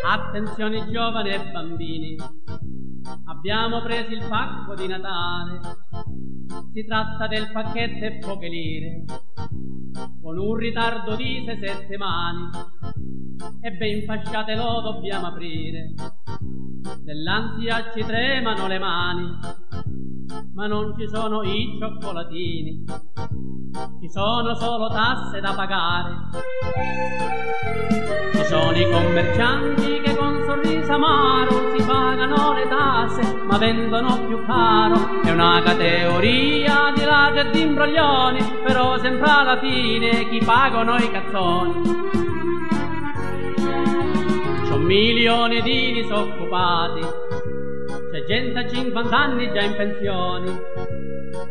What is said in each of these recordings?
Attenzione giovani e bambini, abbiamo preso il pacco di Natale. Si tratta del pacchetto e poche lire, con un ritardo di 6 settimane, e ben fasciate lo dobbiamo aprire. Dell'ansia ci tremano le mani, ma non ci sono i cioccolatini, ci sono solo tasse da pagare. Ci sono i commercianti che con sorriso amaro si pagano le tasse, ma vendono più caro. È una categoria di ladri e di imbroglioni, però sempre alla fine chi pagano i cazzoni. C'ho milioni di disoccupati, c'è gente a 50 anni già in pensioni,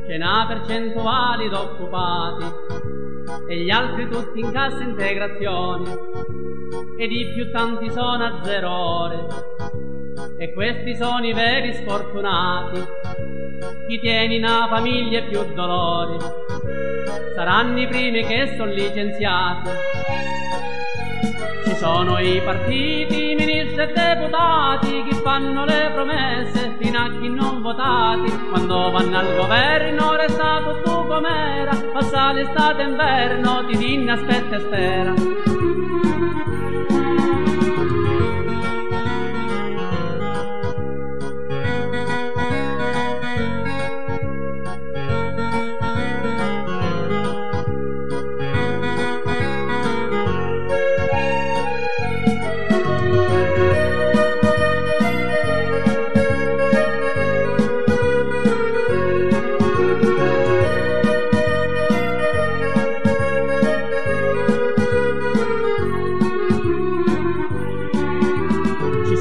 c'è una percentuale d'occupati e gli altri tutti in cassa integrazione, ed i più tanti sono a 0 ore, e questi sono i veri sfortunati. Chi tiene una famiglia e più dolori saranno i primi che sono licenziati. Ci sono i partiti, i ministri e deputati che fanno le promesse fino a chi non votati. Quando vanno al governo resta tutto com'era, passa l'estate e inverno, ti dinna aspetta e spera.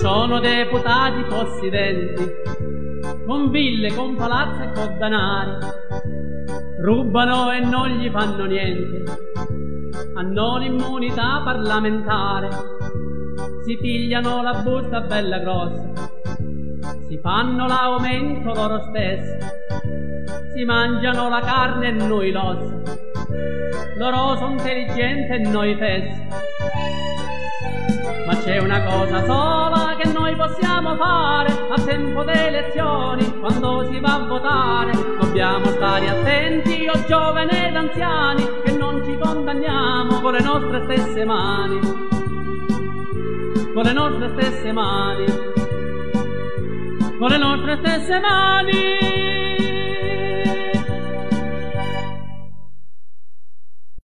Sono deputati possidenti, con ville, con palazzi e con danari, rubano e non gli fanno niente, hanno l'immunità parlamentare, si pigliano la busta bella grossa, si fanno l'aumento loro stessi, si mangiano la carne e noi l'ossa, loro sono intelligenti e noi fessi. Ma c'è una cosa sola che noi possiamo fare a tempo delle elezioni, quando si va a votare. Dobbiamo stare attenti, o giovani ed anziani, che non ci condanniamo con le nostre stesse mani, con le nostre stesse mani, con le nostre stesse mani.